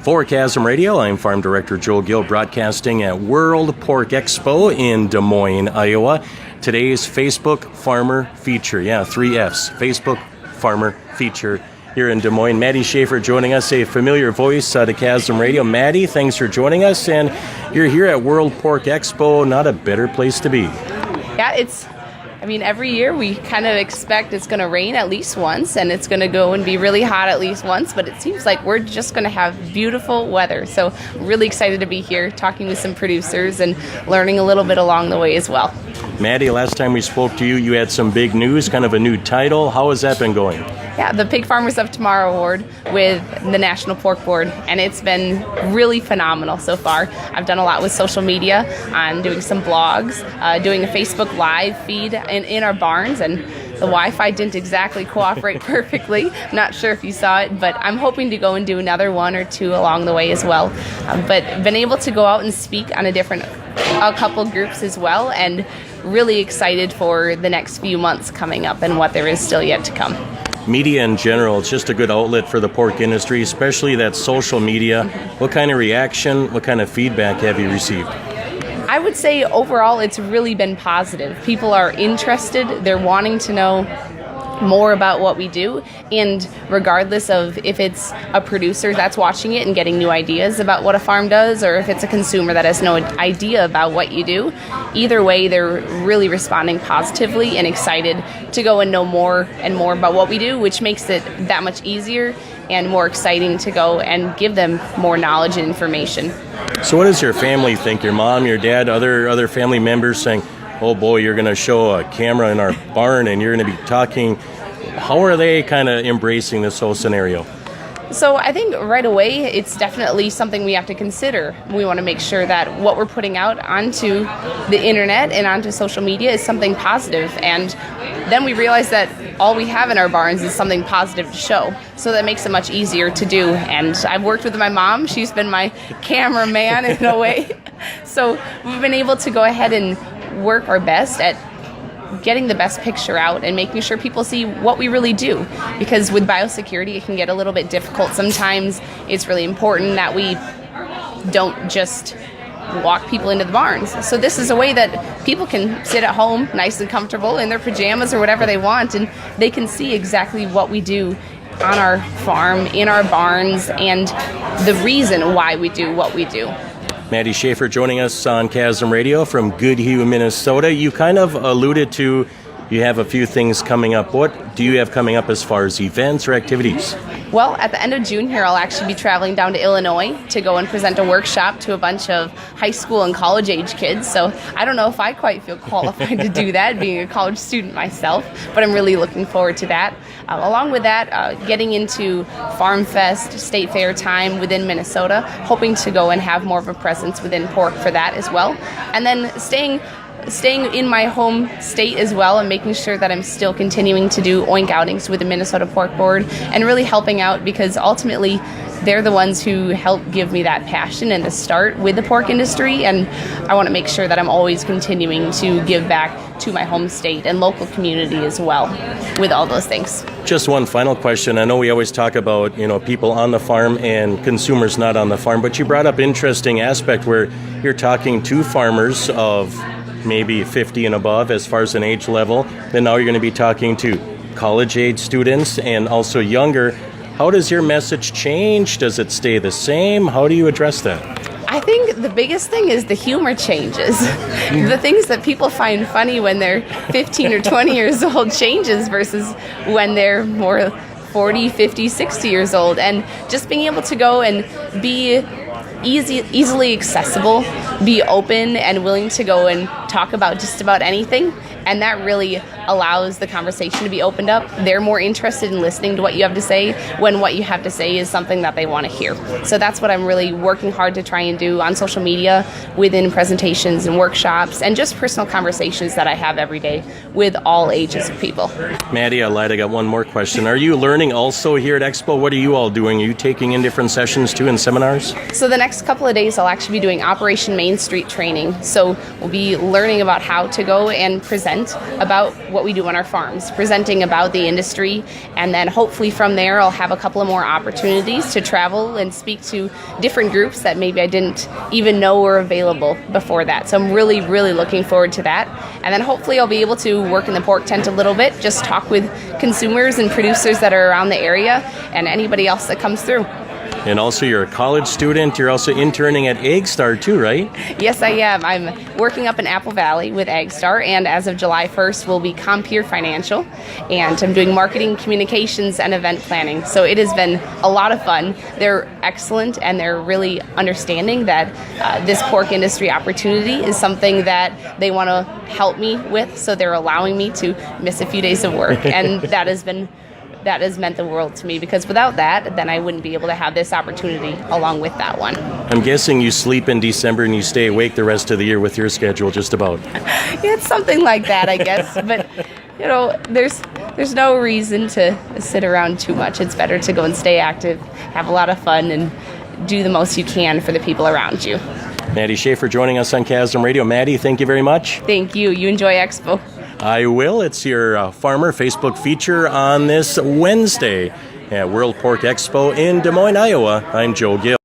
For Chasm Radio, I'm Farm Director Joe Gill, broadcasting at World Pork Expo in Des Moines, Iowa. Today's Facebook Farmer Feature. Yeah, 3 Fs. Facebook Farmer Feature here in Des Moines. Maddie Schafer joining us, a familiar voice to Chasm Radio. Maddie, thanks for joining us. And you're here at World Pork Expo. Not a better place to be. Yeah, every year we kind of expect it's going to rain at least once and it's going to go and be really hot at least once, but it seems like we're just going to have beautiful weather. So really excited to be here talking with some producers and learning a little bit along the way as well. Maddie, last time we spoke to you, you had some big news, kind of a new title. How has that been going? Yeah, the Pig Farmers of Tomorrow Award with the National Pork Board, and it's been really phenomenal so far. I've done a lot with social media. I'm doing some blogs, doing a Facebook Live feed in our barns, and the Wi-Fi didn't exactly cooperate perfectly. Not sure if you saw it, but I'm hoping to go and do another one or two along the way as well. But been able to go out and speak on a couple groups as well, and really excited for the next few months coming up and what there is still yet to come. Media in general, it's just a good outlet for the pork industry, especially that social media. What kind of reaction, what kind of feedback have you received? I would say overall it's really been positive. People are interested, they're wanting to know more about what we do, and regardless of if it's a producer that's watching it and getting new ideas about what a farm does, or if it's a consumer that has no idea about what you do, either way they're really responding positively and excited to go and know more and more about what we do, which makes it that much easier and more exciting to go and give them more knowledge and information. So what does your family think? Your mom, your dad, other family members saying, oh boy, you're going to show a camera in our barn and you're going to be talking. How are they kind of embracing this whole scenario? So I think right away it's definitely something we have to consider. We want to make sure that what we're putting out onto the internet and onto social media is something positive. And then we realize that all we have in our barns is something positive to show. So that makes it much easier to do. And I've worked with my mom. She's been my cameraman in a way. So we've been able to go ahead and work our best at getting the best picture out and making sure people see what we really do. Because with biosecurity, it can get a little bit difficult. Sometimes it's really important that we don't just walk people into the barns. So this is a way that people can sit at home nice and comfortable in their pajamas or whatever they want, and they can see exactly what we do on our farm, in our barns, and the reason why we do what we do. Maddie Schafer joining us on Chasm Radio from Goodhue, Minnesota. You kind of alluded to you have a few things coming up. What do you have coming up as far as events or activities? Well, at the end of June here, I'll actually be traveling down to Illinois to go and present a workshop to a bunch of high school and college age kids. So I don't know if I quite feel qualified to do that, being a college student myself, but I'm really looking forward to that. Along with that, getting into Farm Fest, State Fair time within Minnesota, hoping to go and have more of a presence within pork for that as well. And then staying in my home state as well, and making sure that I'm still continuing to do oink outings with the Minnesota Pork Board and really helping out, because ultimately they're the ones who help give me that passion and the start with the pork industry, and I want to make sure that I'm always continuing to give back to my home state and local community as well with all those things. Just one final question. I know we always talk about, people on the farm and consumers not on the farm, but you brought up interesting aspect where you're talking to farmers of maybe 50 and above as far as an age level. Then now you're going to be talking to college age students and also younger. How does your message change? Does it stay the same? How do you address that? I think the biggest thing is the humor changes. The things that people find funny when they're 15 or 20 years old changes versus when they're more 40, 50, 60 years old. And just being able to go and be easily accessible, be open and willing to go and talk about just about anything, and that really allows the conversation to be opened up. They're more interested in listening to what you have to say when what you have to say is something that they want to hear. So that's what I'm really working hard to try and do on social media, within presentations and workshops, and just personal conversations that I have every day with all ages of people. Maddie, I lied, I got one more question. Are you learning also here at Expo? What are you all doing? Are you taking in different sessions too and seminars? So the next couple of days I'll actually be doing Operation Main Street training. So we'll be learning about how to go and present event about what we do on our farms, presenting about the industry, and then hopefully from there I'll have a couple of more opportunities to travel and speak to different groups that maybe I didn't even know were available before that. So I'm really, really looking forward to that. And then hopefully I'll be able to work in the pork tent a little bit, just talk with consumers and producers that are around the area and anybody else that comes through. And also, you're a college student. You're also interning at AgStar too, right? Yes, I am. I'm working up in Apple Valley with AgStar, and as of July 1st will be Compeer Financial, and I'm doing marketing, communications, and event planning. So it has been a lot of fun. They're excellent, and they're really understanding that this pork industry opportunity is something that they want to help me with, so they're allowing me to miss a few days of work, and that has meant the world to me, because without that, then I wouldn't be able to have this opportunity along with that one. I'm guessing you sleep in December and you stay awake the rest of the year with your schedule, just about. Yeah, it's something like that, I guess. But, there's no reason to sit around too much. It's better to go and stay active, have a lot of fun, and do the most you can for the people around you. Maddie Schafer joining us on Chasm Radio. Maddie, thank you very much. Thank you. You enjoy Expo. I will. It's your Farmer Facebook feature on this Wednesday at World Pork Expo in Des Moines, Iowa. I'm Joe Gill.